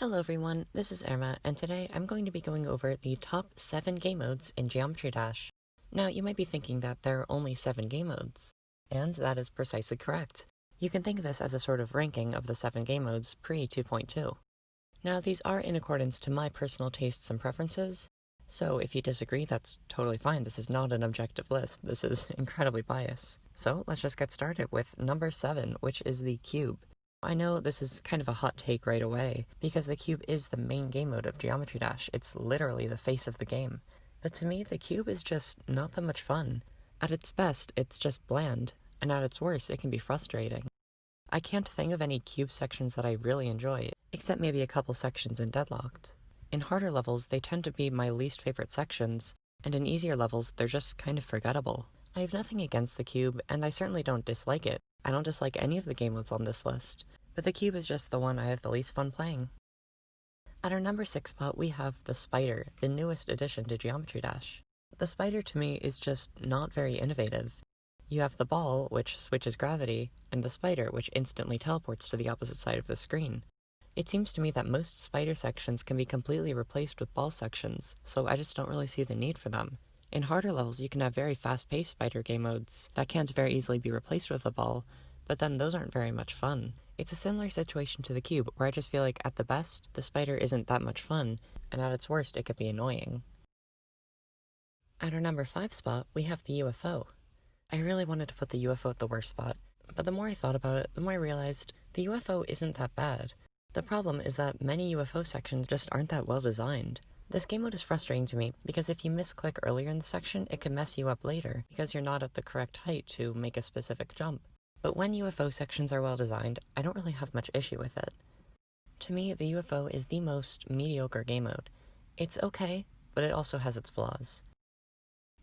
Hello everyone, this is Irma, and today I'm going to be going over the top 7 game modes in Geometry Dash. Now, you might be thinking that there are only 7 game modes, and that is precisely correct. You can think of this as a sort of ranking of the 7 game modes pre-2.2. Now, these are in accordance to my personal tastes and preferences, so if you disagree, that's totally fine. This is not an objective list. This is incredibly biased. So let's just get started with number 7, which is the cube. I know this is kind of a hot take right away, because the cube is the main game mode of Geometry Dash. It's literally the face of the game. But to me, the cube is just not that much fun. At its best, it's just bland, and at its worst, it can be frustrating. I can't think of any cube sections that I really enjoy, except maybe a couple sections in Deadlocked. In harder levels, they tend to be my least favorite sections, and in easier levels, they're just kind of forgettable. I have nothing against the cube, and I certainly don't dislike it. I don't dislike any of the game modes on this list, but the cube is just the one I have the least fun playing. At our number 6 spot, we have the spider, the newest addition to Geometry Dash. The spider to me is just not very innovative. You have the ball, which switches gravity, and the spider, which instantly teleports to the opposite side of the screen. It seems to me that most spider sections can be completely replaced with ball sections, so I just don't really see the need for them. In harder levels, you can have very fast-paced spider game modes that can't very easily be replaced with a ball, but then those aren't very much fun. It's a similar situation to the cube, where I just feel like at the best, the spider isn't that much fun, and at its worst, it could be annoying. At our number 5 spot, we have the UFO. I really wanted to put the UFO at the worst spot, but the more I thought about it, the more I realized the UFO isn't that bad. The problem is that many UFO sections just aren't that well designed. This game mode is frustrating to me because if you misclick earlier in the section, it can mess you up later because you're not at the correct height to make a specific jump. But when UFO sections are well designed, I don't really have much issue with it. To me, the UFO is the most mediocre game mode. It's okay, but it also has its flaws.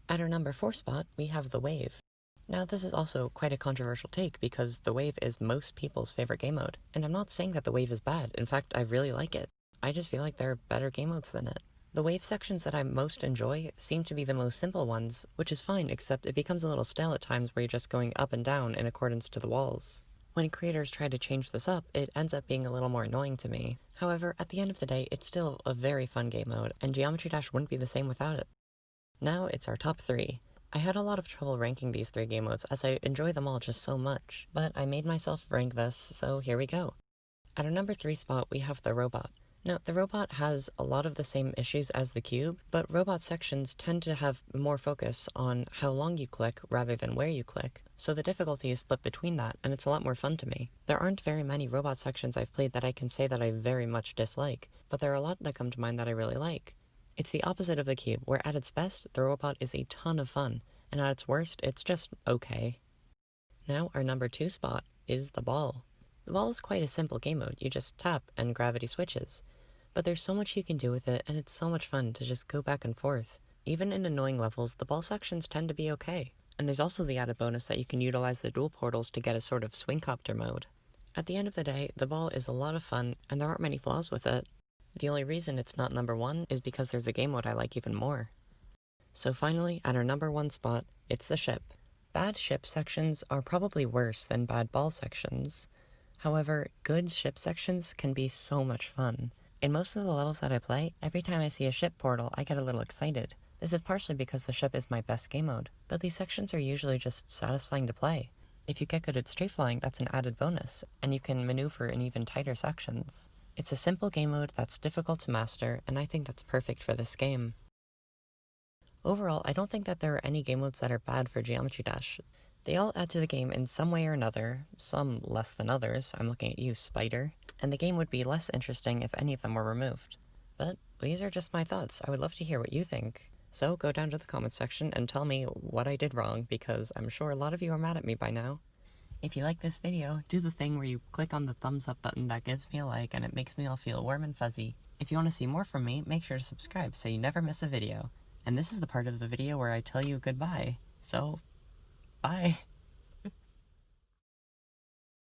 At our number 4 spot, we have the wave. Now, this is also quite a controversial take because the wave is most people's favorite game mode, and I'm not saying that the wave is bad. In fact, I really like it. I just feel like there are better game modes than it. The wave sections that I most enjoy seem to be the most simple ones, which is fine, except it becomes a little stale at times where you're just going up and down in accordance to the walls. When creators try to change this up, it ends up being a little more annoying to me. However, at the end of the day, it's still a very fun game mode, and Geometry Dash wouldn't be the same without it. Now it's our top 3. I had a lot of trouble ranking these 3 game modes as I enjoy them all just so much, but I made myself rank this, so here we go. At our number 3 spot, we have the robot. Now, the robot has a lot of the same issues as the cube, but robot sections tend to have more focus on how long you click rather than where you click, so the difficulty is split between that, and it's a lot more fun to me. There aren't very many robot sections I've played that I can say that I very much dislike, but there are a lot that come to mind that I really like. It's the opposite of the cube, where at its best, the robot is a ton of fun, and at its worst, it's just okay. Now, our number 2 spot is the ball. The ball is quite a simple game mode. You just tap and gravity switches. But there's so much you can do with it, and it's so much fun to just go back and forth. Even in annoying levels, the ball sections tend to be okay. And there's also the added bonus that you can utilize the dual portals to get a sort of swingcopter mode. At the end of the day, the ball is a lot of fun, and there aren't many flaws with it. The only reason it's not number 1 is because there's a game mode I like even more. So finally, at our number 1 spot, it's the ship. Bad ship sections are probably worse than bad ball sections. However, good ship sections can be so much fun. In most of the levels that I play, every time I see a ship portal, I get a little excited. This is partially because the ship is my best game mode, but these sections are usually just satisfying to play. If you get good at straight flying, that's an added bonus, and you can maneuver in even tighter sections. It's a simple game mode that's difficult to master, and I think that's perfect for this game. Overall, I don't think that there are any game modes that are bad for Geometry Dash. They all add to the game in some way or another, some less than others. I'm looking at you, Spider. And the game would be less interesting if any of them were removed. But these are just my thoughts. I would love to hear what you think. So go down to the comments section and tell me what I did wrong, because I'm sure a lot of you are mad at me by now. If you like this video, do the thing where you click on the thumbs up button that gives me a like and it makes me all feel warm and fuzzy. If you want to see more from me, make sure to subscribe so you never miss a video. And this is the part of the video where I tell you goodbye. So, bye.